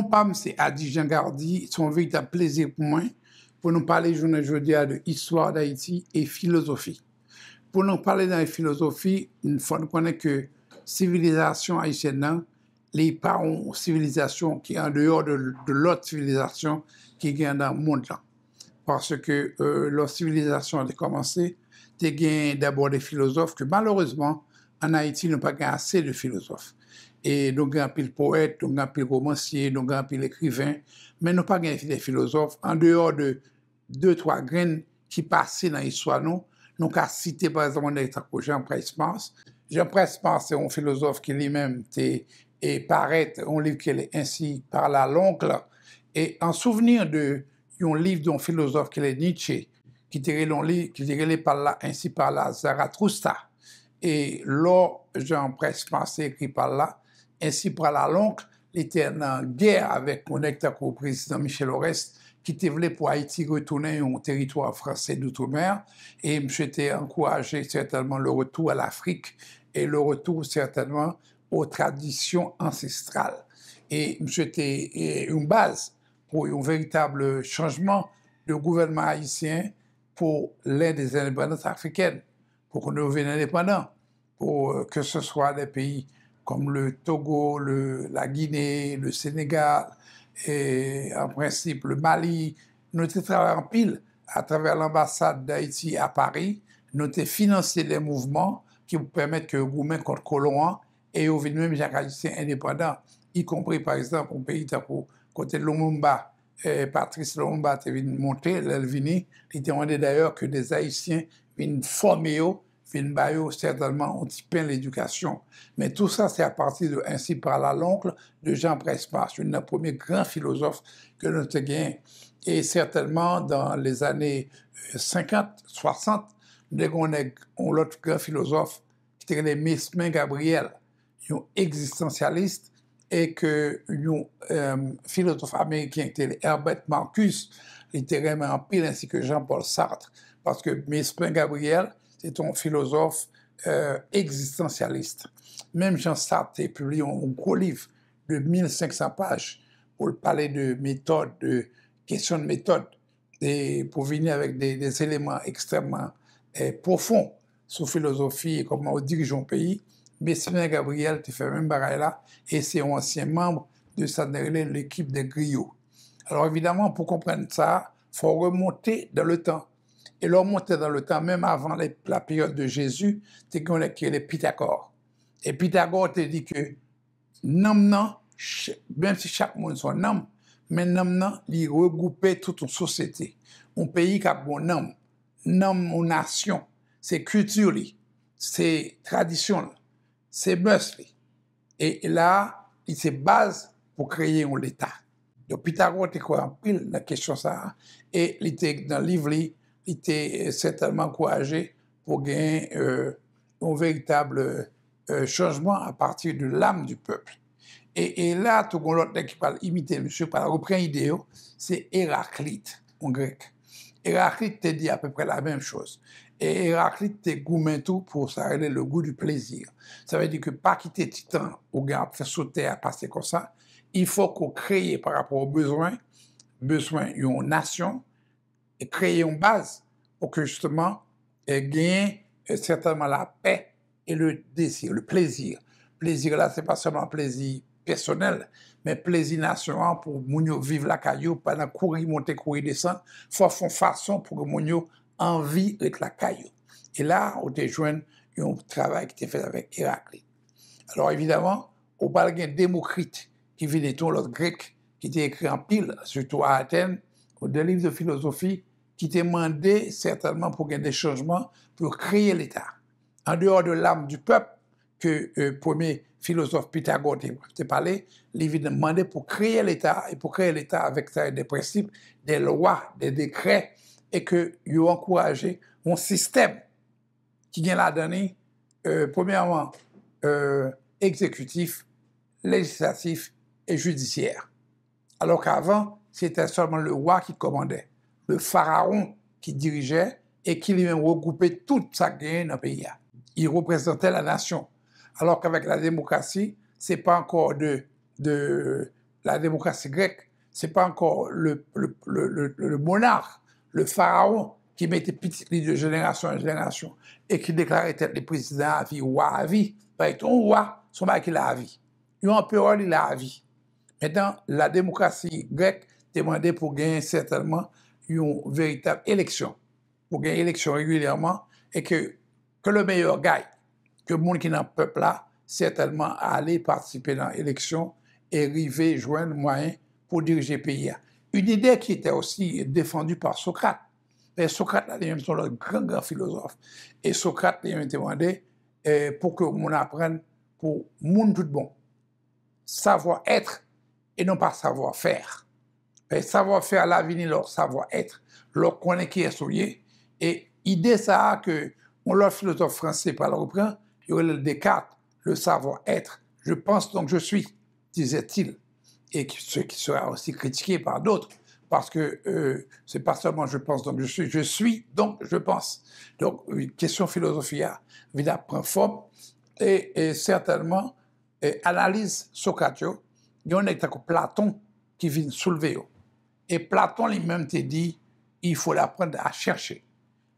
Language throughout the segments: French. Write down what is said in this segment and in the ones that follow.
Non pas, c'est Adi Jean Gardi, c'est un véritable plaisir pour moi pour nous parler aujourd'hui de l'histoire d'Haïti et philosophie. Pour nous parler de la philosophie, il faut nous connaître que la civilisation haïtienne, les pas une civilisation qui est en dehors de l'autre civilisation qui est dans le monde là. Parce que leur civilisation a commencé, il y a d'abord des philosophes que malheureusement, en Haïti, nous n'avons pas assez de philosophes. Et nous avons pile poète, nous avons pile romancier, nous avons pile écrivain, mais nous n'avons pas des philosophes en dehors de 2-3 graines qui passaient dans l'histoire. Nous avons cité par exemple Jean Prespanse. Jean Prespanse, c'est un philosophe qui lui-même et paraît un livre qui est ainsi par la l'oncle. Et en souvenir de un livre d'un philosophe qui est Nietzsche, qui était relé par là, ainsi par la Zarathustra. Et là, Jean Prespanse écrit par là, ainsi par là l'oncle, il était en guerre avec mon le président Michel Oreste, qui était voulu pour Haïti retourner au territoire français d'outre-mer. Et M. était encouragé certainement le retour à l'Afrique et le retour certainement aux traditions ancestrales. Et M. était une base pour un véritable changement de gouvernement haïtien pour l'aide des indépendances africaines, pour qu'on devienne indépendant, pour que ce soit des pays comme le Togo, la Guinée, le Sénégal, et en principe le Mali. Nous avons travaillé en pile à travers l'ambassade d'Haïti à Paris. Nous avons financé des mouvements qui vous permettent que vous mettez contre colons et vous venez même Jacques haïtien indépendant, y compris par exemple un pays côté de Lumumba. Patrice Lumumba est venu monter, elle est venue. Il demandé d'ailleurs que des Haïtiens viennent former, viennent bailler certainement un petit peu l'éducation. Mais tout ça, c'est à partir de ainsi par là l'oncle de Jean Prespanse, un des premiers grands philosophes que nous avons gagné. Et certainement, dans les années 50, 60, nous avons un autre grand philosophe qui était Mesmin Gabriel, un existentialiste, et que un philosophe américain qui était Herbert Marcuse, il était vraiment en pile, ainsi que Jean-Paul Sartre, parce que Mesmin Gabriel, c'est un philosophe existentialiste. Même Jean Sartre a publié un gros livre de 1500 pages pour parler de méthode, de questions de méthode, et pour venir avec des éléments extrêmement profonds sur philosophie et comment on dirige un pays. Mesmin Gabriel te fait même bagaille là, et c'est un ancien membre de l'équipe des griots. Alors évidemment, pour comprendre ça, il faut remonter dans le temps. Et leur remonter dans le temps, même avant la période de Jésus, c'est qu'on a créé les Pythagore. Et Pythagore te dit que nam, même si chaque monde son nam, mais nam, il regroupait toute une société. Un pays qui a bon nam, une nation, c'est culture, c'est tradition, c'est mœurs. Et là, il se base pour créer un État. Donc Pythagore était quoi en pile la question ça, et il était dans le livre, il était certainement encouragé pour gagner un véritable changement à partir de l'âme du peuple. Et là, tout le monde qui parle imiter monsieur, par reprend l'idée, c'est Héraclite en grec. Héraclite te dit à peu près la même chose. Et Héraclite te goûte tout pour s'arrêter le goût du plaisir. Ça veut dire que pas quitter Titan au gars faire sauter à passer comme ça. Il faut qu'on crée par rapport aux besoins d'une nation, et créer une base pour que justement gagner certainement la paix et le désir, le plaisir. Plaisir là, c'est pas seulement plaisir personnel, mais plaisir national pour mounio vivre la caillou, pendant courir, monter, courir, descendre. Faut faire façon pour que mounio envie avec la caillou. Et là, on te joint un travail qui était fait avec Héraclite. Alors évidemment, on parle d'un Démocrite qui vient de tout l'autre grec, qui était écrit en pile, surtout à Athènes, des livres de philosophie qui étaient demandés certainement pour gagner des changements, pour créer l'État. En dehors de l'âme du peuple, que le premier philosophe Pythagore t'a parlé, il a demandé pour créer l'État, et pour créer l'État avec des principes, des lois, des décrets, et qu'il a encouragé un système qui vient la donner, premièrement, exécutif, législatif et judiciaire. Alors qu'avant, c'était seulement le roi qui commandait, le pharaon qui dirigeait et qui lui-même regroupait toute sa gaine dans le pays. Il représentait la nation. Alors qu'avec la démocratie, ce n'est pas encore de la démocratie grecque, ce n'est pas encore le monarque, le pharaon qui mettait petit lit de génération en génération et qui déclarait être le président à vie, roi à vie. Par ton roi, son mari il a à vie. Un empereur, il a à vie. Maintenant, la démocratie grecque demandait pour gagner certainement une véritable élection, pour gagner une élection régulièrement et que le meilleur gagne, que le monde qui est dans le peuple là, certainement aller participer dans l'élection et arriver joindre moyen pour diriger le pays. Une idée qui était aussi défendue par Socrate. Et Socrate, lui-même, c'est un grand philosophe. Et Socrate, lui-même, demandé pour que l'on apprenne pour le monde tout bon. Savoir-être et non pas savoir-faire. Savoir-faire, l'avenir, leur savoir-être, leur connaître qui est souillé. Et l'idée, ça, que l'autre philosophe français, par le reprend, il y aurait le Descartes, le savoir-être. Je pense donc je suis, disait-il. Et ce qui sera aussi critiqué par d'autres. Parce que c'est pas seulement je pense donc je suis donc je pense. Donc, une question philosophique, évidemment, prend forme et certainement analyse Socrate. Il y a un Platon qui vient soulever. Et Platon lui-même te dit il faut apprendre à chercher.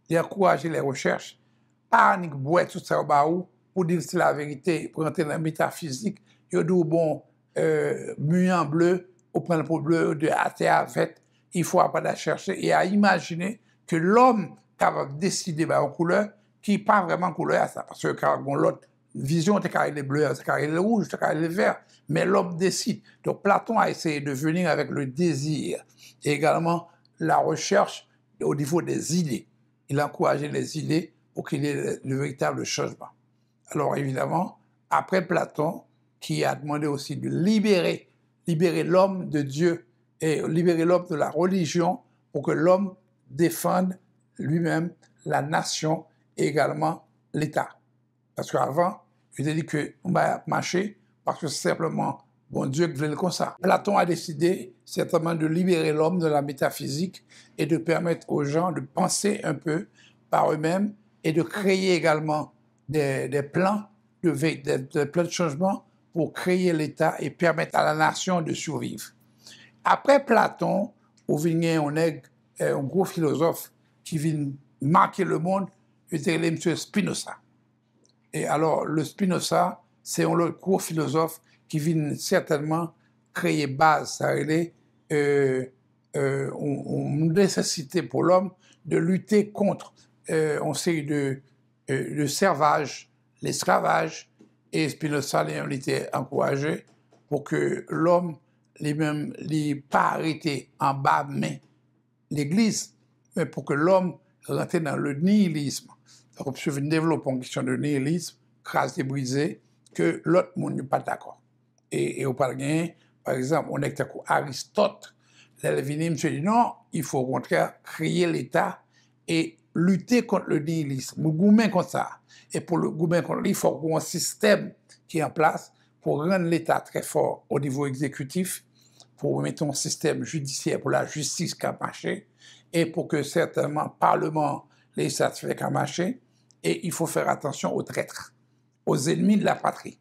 Il encourager les recherches. Pas uniquement boire tout ça au baou pour dire si la vérité, pour entrer dans la métaphysique. Il y a du bon muant bleu, au point pour bleu, de à terre faite. Il faut apprendre à chercher et à imaginer que l'homme capable de décider une couleur qui n'est pas vraiment couleur à ça. Parce que quand l'autre vision, c'est carré les bleus, c'est carré les rouges, c'est carré les verts. Mais l'homme décide. Donc Platon a essayé de venir avec le désir et également la recherche au niveau des idées. Il a encouragé les idées pour qu'il y ait le véritable changement. Alors évidemment, après Platon, qui a demandé aussi de libérer l'homme de Dieu et libérer l'homme de la religion pour que l'homme défende lui-même la nation et également l'État. Parce qu'avant, il a dit qu'on va marcher parce que c'est simplement bon Dieu qui voulait le comme ça. Platon a décidé certainement de libérer l'homme de la métaphysique et de permettre aux gens de penser un peu par eux-mêmes et de créer également des plans des plans de changement pour créer l'État et permettre à la nation de survivre. Après Platon, on vient un gros philosophe qui vient marquer le monde, c'est M. Spinoza. Et alors, le Spinoza, c'est un gros philosophe qui vient certainement créer base, ça veut une nécessité pour l'homme de lutter contre une série de servage, l'esclavage, et Spinoza a été encouragé pour que l'homme lui-même n'ait pas arrêté en bas main l'Église, mais pour que l'homme rentre dans le nihilisme. Donc, je développe une question de nihilisme, crasse et brisé, que l'autre monde n'est pas d'accord. Et au par exemple, on est avec Aristote, il se dit non, il faut au contraire créer l'État et lutter contre le nihilisme, nous goumer contre ça. Et pour le gouvernement contre lui, il faut un système qui est en place pour rendre l'État très fort au niveau exécutif, pour mettre un système judiciaire pour la justice qui a marché, et pour que certainement le Parlement législatif qui a marché, et il faut faire attention aux traîtres, aux ennemis de la patrie.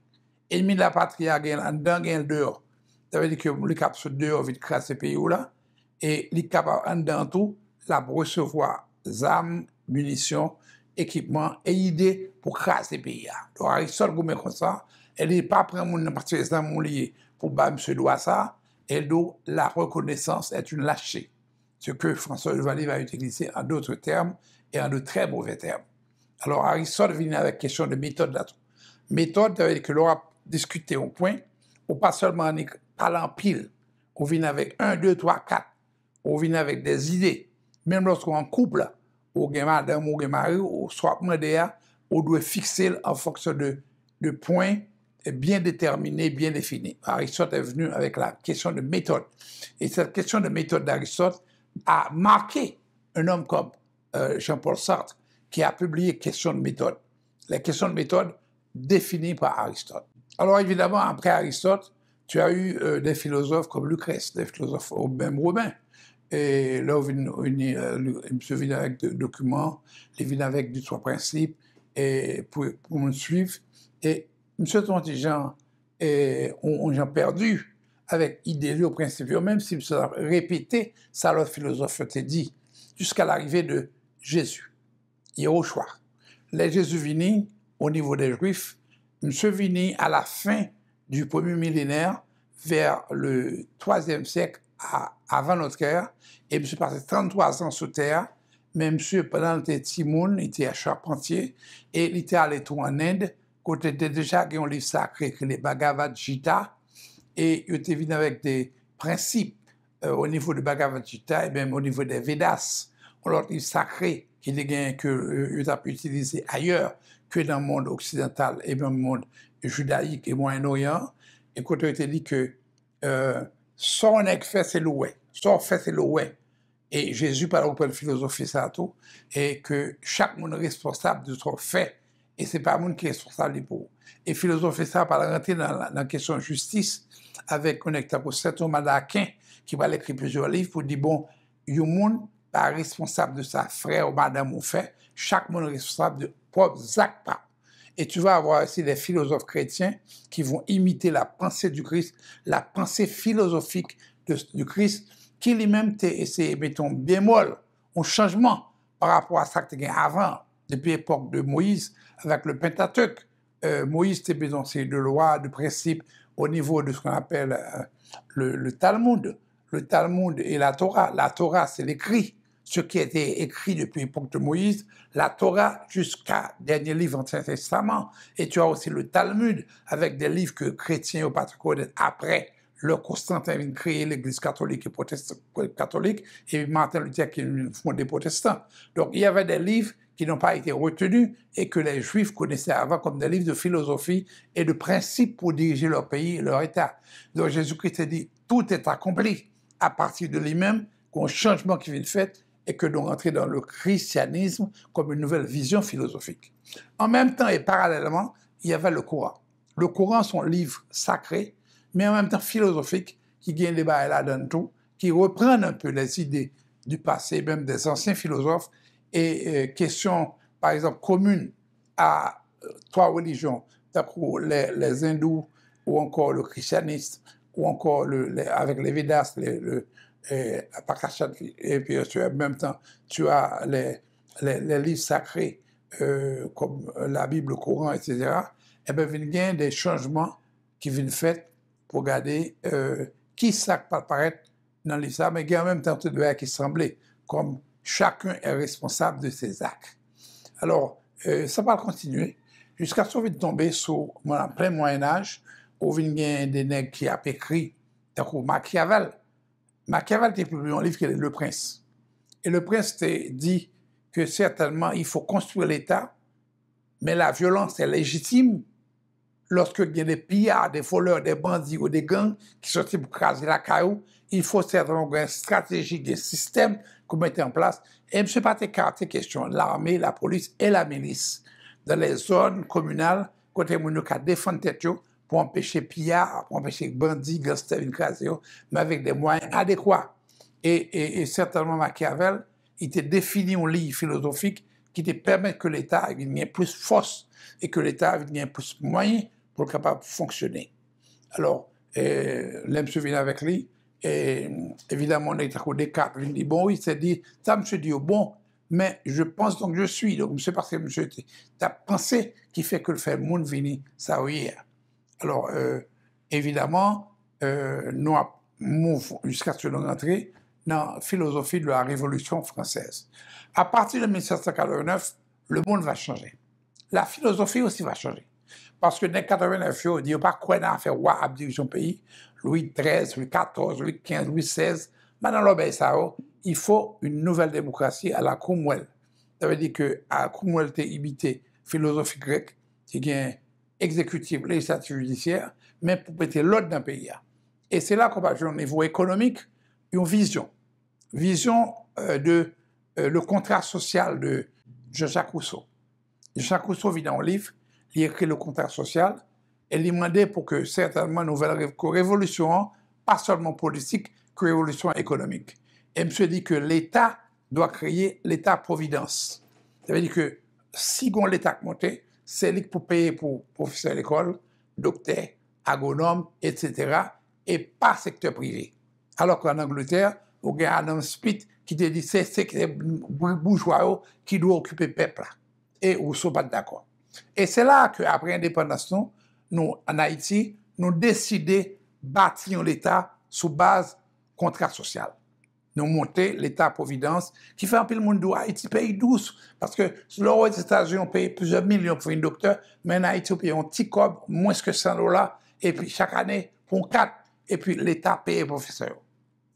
Ennemis de la patrie, il y a un dedans, il y a un dehors. Ça veut dire que le cap sur dehors vite craser ces pays-là, et les capables en dedans tout, là pour recevoir des armes, munitions, équipements et idées pour craser les pays. Donc, Aristote, comme ça, elle n'est pas prête à partir des armes liées pour battre M. Doua ça, et donc la reconnaissance est une lâcheté. Ce que François Duvalier va utiliser en d'autres termes et en de très mauvais termes. Alors, Aristote vient avec la question de méthode là. Méthode, ça veut dire que l'on a discuté au point, ou pas seulement en parlant pile, on vient avec 1, 2, 3, 4, on vient avec des idées. Même lorsqu'on est en couple, ou madame ou mari, ou soit on doit fixer en fonction de points bien déterminés, bien définis. Aristote est venu avec la question de méthode. Et cette question de méthode d'Aristote a marqué un homme comme Jean-Paul Sartre, qui a publié Question de méthode. La question de méthode définie par Aristote. Alors évidemment, après Aristote, tu as eu des philosophes comme Lucrèce, des philosophes même romains. Et là, il vient avec des documents, il vient avec deux, trois principes et pour me suivre. Et M. Tontijan, on a perdu avec idée au principe, même si ça répété, ça leur philosophe te dit, jusqu'à l'arrivée de Jésus, Yehoshua. Les Jésus vini au niveau des Juifs, monsieur vini à la fin du premier millénaire, vers le 3e siècle avant notre ère, et monsieur passé 33 ans sous terre, mais monsieur, pendant le Timoun, il était à Charpentier, et il était allé tout en Inde, côté de déjà un livre sacré, que les Bhagavad Gita, et il était venu avec des principes au niveau de Bhagavad Gita, et même au niveau des Vedas, un livre sacré qui est que il a pu utiliser ailleurs que dans le monde occidental et dans le monde judaïque et Moyen-Orient. Et quand il était dit que son nèg fait c'est loué, son fait c'est loué. Et Jésus parle de philosophie ça tout, et que chaque monde est responsable de son fait, et c'est pas le monde qui est responsable pour. Et philosophie ça par rentrer dans la question de justice, avec un pour Saint Thomas d'Aquin, qui va écrire plusieurs livres pour dire bon, le monde pas responsable de sa frère ou madame ou fait, chaque monde est responsable de propres actes. Et tu vas avoir aussi des philosophes chrétiens qui vont imiter la pensée du Christ, la pensée philosophique du Christ, qui lui-même t'a essayé, mettons, bémol, un changement par rapport à ça que tu as avant, depuis l'époque de Moïse, avec le Pentateuque. Moïse t'a besoin de lois, de principes au niveau de ce qu'on appelle le Talmud. Le Talmud et la Torah. La Torah, c'est l'écrit, ce qui a été écrit depuis l'époque de Moïse, la Torah jusqu'à dernier livre de l'Ancien Testament. Et tu as aussi le Talmud, avec des livres que chrétiens ou pas connaissent après. Le Constantin vient créer l'Église catholique et catholique, et Martin Luther qui font des protestants. Donc il y avait des livres qui n'ont pas été retenus et que les Juifs connaissaient avant comme des livres de philosophie et de principes pour diriger leur pays et leur État. Donc Jésus-Christ a dit, tout est accompli à partir de lui-même, qu'un changement qui vient de fait et que nous rentrons dans le christianisme comme une nouvelle vision philosophique. En même temps et parallèlement, il y avait le Coran. Le Coran, son livre sacré, mais en même temps philosophique, qui gagne des bails là-dedans tout, qui reprend un peu les idées du passé, même des anciens philosophes, et questions, par exemple, communes à trois religions, les hindous, ou encore le christianisme, ou encore avec les Védas, et puis en même temps, tu as les livres sacrés, comme la Bible, le Coran, etc., et bien, il y a des changements qui viennent faits pour regarder qui ça peut apparaître dans l'islam, mais il y a en même temps tout de qui semblaient, comme chacun est responsable de ses actes. Alors, ça va continuer jusqu'à ce qu'on tomber sur en plein Moyen-Âge, où il y a des nègres qui ont écrit, donc Machiavel. Machiavel a publié un livre qui est Le Prince. Et Le Prince dit que certainement il faut construire l'État, mais la violence est légitime lorsqu'il y a des pillards, des voleurs, des bandits ou des gangs qui sont pour craser la caillou. Il faut certainement une stratégie, des systèmes qu'on mette en place. Et M. Paté caractère question, l'armée, la police et la milice dans les zones communales, côté où nous défendre tête pour empêcher pillards, pour empêcher bandits, gangsters, mais avec des moyens adéquats. Et certainement Machiavel, il t'a défini un livre philosophique qui te permet que l'État ait plus force et que l'État ait plus de moyens pour être capable de fonctionner. Alors, l'homme se vient avec lui, et évidemment, on est à Descartes, il dit, bon, il s'est dit, ça me dit, bon, mais je pense donc je suis, donc c'est parce que monsieur, ta pensée qui fait que le fait monde vini, ça oui. Alors, évidemment, nous mouvons jusqu'à ce que nous rentrions dans la philosophie de la Révolution française. À partir de 1789, le monde va changer. La philosophie aussi va changer. Parce que dans 1989, on dit pas quoi on a fait roi à diriger son pays. Louis XIII, Louis XIV, Louis XV, Louis XVI. Maintenant, il faut une nouvelle démocratie à la Cromwell. Ça veut dire que à Cromwell, tu imité philosophie grecque, qui est exécutif, législatif, judiciaire, mais pour péter l'ordre d'un pays. Et c'est là qu'on va jouer au niveau économique une vision. Vision de le contrat social de Jean-Jacques Rousseau. Jean-Jacques Rousseau vit dans un livre, il écrit le contrat social, et il demandait pour que certainement nouvelle révolution, pas seulement politique, que révolution économique. Et monsieur dit que l'État doit créer l'État-providence. Ça veut dire que si on l'État monté, c'est lui pour payer pour professeurs à l'école, docteurs, agronomes, etc., et pas secteur privé. Alors qu'en Angleterre, on a Adam Smith qui te dit c'est les bourgeois qui doivent occuper le peuple. Et ils ne sont pas d'accord. Et c'est là qu'après l'indépendance, nous, en Haïti, nous décidons de bâtir l'État sous base contrat social. Nous montons l'État-providence qui fait un peu le monde de Haïti, pays douce. Parce que les États-Unis ont payé plusieurs millions pour un docteur, mais en Haïti, on paye un petit cob, moins que $100, et puis chaque année, pour 4, et puis l'État paye les professeurs.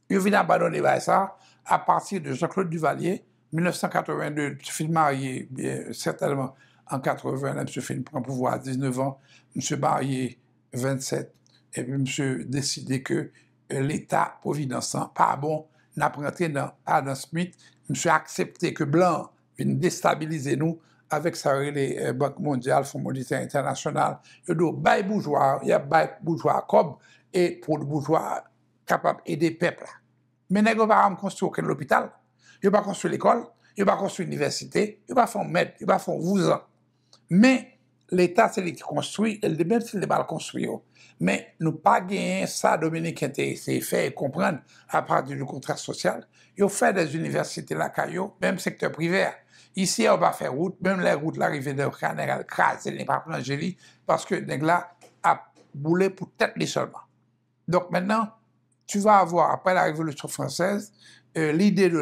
Il vient abandonner ça à partir de Jean-Claude Duvalier, 1982, je suis marié, certainement en 80, je suis prend pouvoir à 19 ans, je suis marié 27, et puis je décidé que l'État-providence, pas bon, n'a rentré dans Adam Smith, je accepté que Blanc vienne déstabiliser nous avec ça, les Banques mondiales, Fonds monétaire international. Il y a des bails bourgeois, il y a des bails bourgeois comme, et pour les bourgeois capables d'aider le peuple. Mais ils ne vont pas construire aucun hôpital, ils ne vont pas construire l'école, ils ne vont pas construire l'université, ils ne vont pas faire maître, ils ne vont pas faire 12 ans. Mais l'État, c'est lui qui construit, et même s'il ne va pas le construire. Mais nous pas gagné ça, Dominique, c'est fait comprendre à partir du contrat social. Ils fait des universités là, Caillou, même secteur privé. Ici, on va faire route, même les routes, l'arrivée de Canal, crase, n'est pas plongée, parce que les là a boulé pour tête les seulement. Donc maintenant, tu vas avoir, après la Révolution française, l'idée de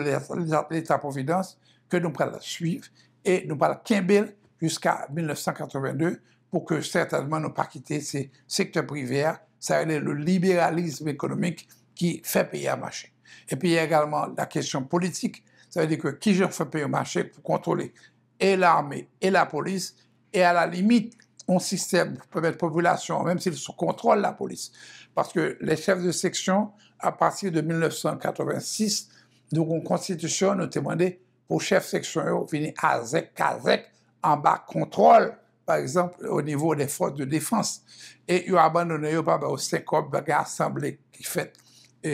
l'État-providence que nous allons suivre et nous allons Kimbel jusqu'à 1982 pour que certainement nous pas quitter ces secteurs privés, ça est le libéralisme économique qui fait payer à marché. Et puis il y a également la question politique, ça veut dire que qui fait payer au marché pour contrôler et l'armée et la police, et à la limite, un système pour permettre la population, même s'ils contrôlent la police. Parce que les chefs de section, à partir de 1986, nous avons une constitution, nous demandons pour chef de section, venir à Kazek, en bas contrôle, par exemple, au niveau des forces de défense. Et ils ont abandonné au SECOP, l'Assemblée qui fait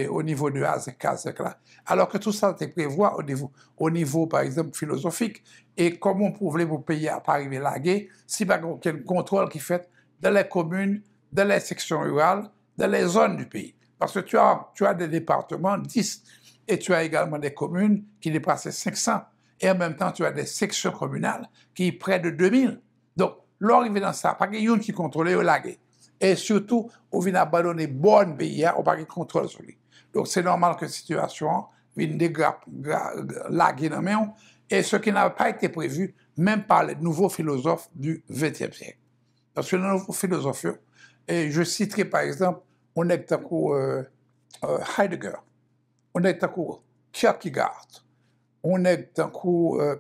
au niveau de Kazek là. Alors que tout ça était prévu au niveau, par exemple, philosophique. Et comment on pouvait pour payer à pas arriver laguer si pas aucun contrôle qui fait dans les communes, dans les sections rurales, dans les zones du pays. Parce que tu as des départements, 10, et tu as également des communes qui dépassent 500. Et en même temps, tu as des sections communales qui sont près de 2000. Donc, l'arrivée dans ça, pas qu'il y ait qui contrôle au laguer. Et surtout, on vient abandonner bon pays, on n'a pas de contrôle sur lui. Donc, c'est normal que la situation vienne laguer dans le monde. Et ce qui n'a pas été prévu, même par les nouveaux philosophes du XXe siècle. Parce que les nouveaux philosophes, et je citerai par exemple, on est Heidegger, on est Kierkegaard, on est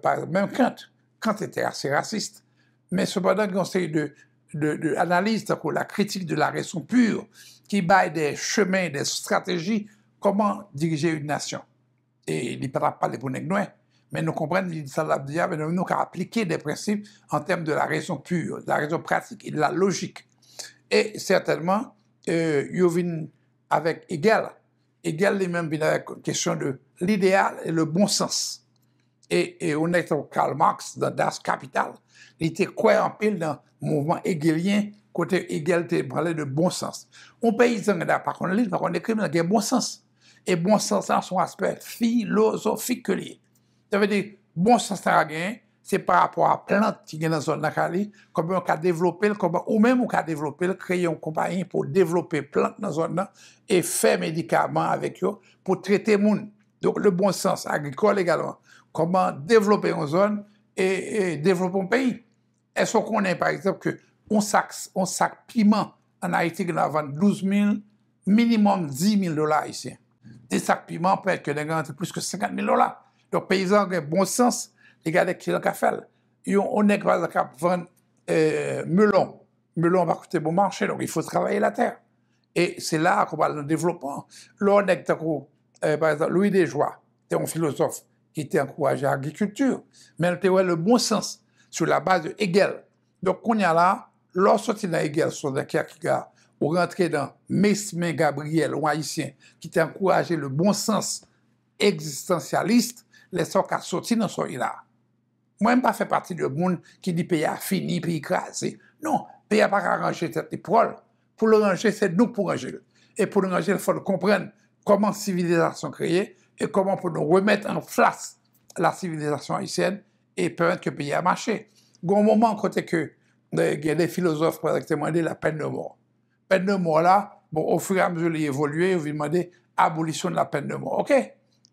par exemple, même Kant était assez raciste, mais cependant, il y a une série d'analyses, la critique de la raison pure, qui baille des chemins, des stratégies, comment diriger une nation. Et il ne parle pas pour nous, mais nous comprenons mais nous avons appliqué des principes en termes de la raison pure, de la raison pratique et de la logique. Et certainement, ils viennent avec Hegel. Hegel lui-même vient avec la question de l'idéal et le bon sens. Et on est au Karl Marx dans Das Kapital. Il était quoi en pile dans le mouvement hegelien, côté Hegel parlait de bon sens. Un paysan, par contre, on écrit dans le bon sens. Et bon sens, dans son aspect philosophique que lié. Ça veut dire, bon sens, c'est par rapport à plantes qui sont dans la zone de comment on peut développer, ou même on peut développer, créer une compagnie pour développer plantes dans la zone et faire médicaments avec eux pour traiter les gens. Donc, le bon sens agricole également. Comment développer une zone et développer un pays. Est-ce qu'on connaît, par exemple, qu'un sac piment en Haïti, qui vend 12 000, minimum 10 000 $ ici. Des sacs piment peut être que des gens plus que 50 000 $. Donc, paysans ont bon sens, les gars qui ont fait. On est par exemple vendre melon. Melon va coûter bon marché, donc il faut travailler la terre. Et c'est là qu'on parle de développement. Là, on est par exemple, Louis Desjoie, c'est un philosophe qui était encouragé à l'agriculture, mais il était le bon sens sur la base de Hegel. Donc, on y a là, lorsqu'on est dans Hegel, sur le Kierkegaard, on rentre dans Mesmin Gabriel, un haïtien, qui était encouragé le bon sens existentialiste, les sorts qui sont sortis dans ce là. Moi, je ne fais pas partie du monde qui dit pays a fini, pays écrasé. Non, pays n'a pas arrangé cette épreuve. Pour le ranger, c'est nous pour ranger. Et pour nous ranger, il faut comprendre comment la civilisation est créée et comment pour nous remettre en place la civilisation haïtienne et permettre que le pays a marché. Il y a un moment côté que il y a des philosophes qui ont demandé la peine de mort. Peine de mort là, bon, au fur et à mesure qu'il évolue, ils ont demandé abolition de la peine de mort. OK?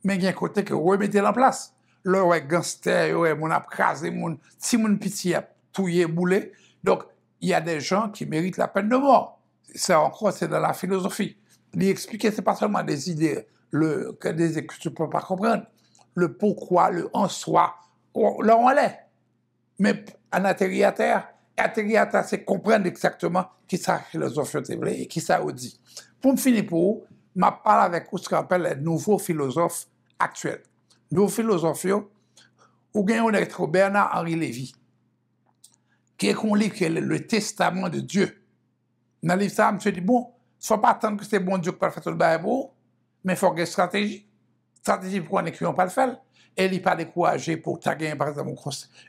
Mais il y a un côté que remettez en place. Là, il y a gangster, il y a mon crasé, si mon petit a touillé, boulé. Donc, il y a des gens qui méritent la peine de mort. Ça encore, c'est dans la philosophie. Lui expliquer, c'est pas seulement des idées que tu ne peux pas comprendre. Le pourquoi, le en soi, là on l'est. Mais en atterrir à terre, c'est comprendre exactement qui sa philosophie est et qui ça dit. Pour me finir pour je parle avec ce qu'on appelle les nouveaux philosophes actuels. Nouveaux philosophes, ou bien on est Bernard-Henri Lévy, qui est un livre qui est le Testament de Dieu. Dans le livre, ça, je me dit, bon, il ne faut pas attendre que c'est bon Dieu qui va faire tout le bail, mais il faut avoir une stratégie. Stratégie pour qu'on ne pas le faire. Et il n'est pas découragé pour taguer, par exemple,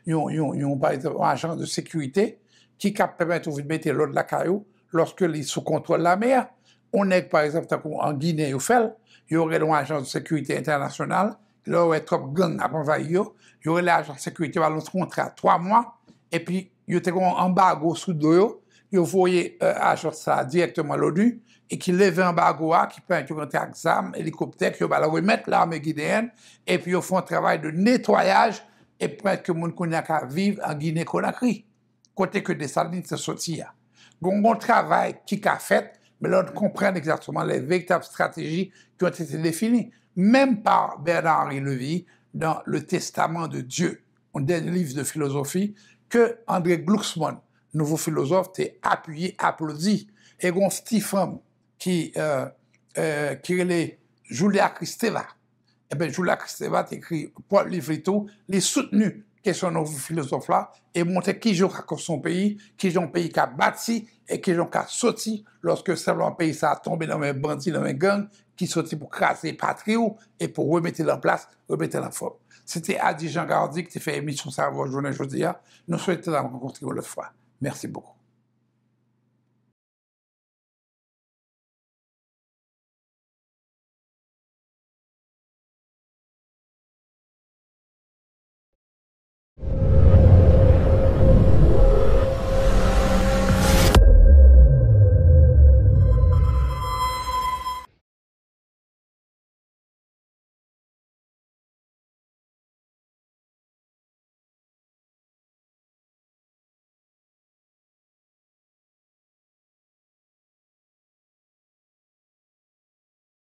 un agent de sécurité qui permet de mettre l'eau de la caillou lorsque il est sous contrôle de la mer. On est, par exemple, en Guinée, il y aurait un agent de sécurité international, il y aurait trop gang à envahir, il y aurait l'agent de sécurité qui va le contrat 3 mois, et puis il y aurait un embargo sous deux, il voyait agent ça directement à l'ONU, et qui lève un embargo qui peut être un examen, hélicoptère, qui va le remettre l'armée guinéenne, et puis ils font un travail de nettoyage, et peut-être que les gens qui vivent en Guinée-Conakry, côté que des salines se sortent. Il y a un travail qui a fait, mais là, on comprend exactement les véritables stratégies qui ont été définies, même par Bernard-Henri Lévy dans le Testament de Dieu, un dernier livre de philosophie, que André Glucksmann, nouveau philosophe, t'est appuyé, applaudi. Et une petite femme qui est Julia Kristeva. Eh bien, Julia Kristeva a écrit pour le livre et tout, les soutenu que son nouveau philosophe là, et montrer qui joue à son pays, qui est un pays qui a bâti et qui est un sorti lorsque simplement un pays ça a tombé dans mes bandits, dans mes gangs, qui sorti pour craser patrie et pour remettre en place, remettre en forme. C'était Adi Jean Gardi qui a fait émission ça à votre journée aujourd'hui. Nous souhaitons la rencontrer une autre fois. Merci beaucoup.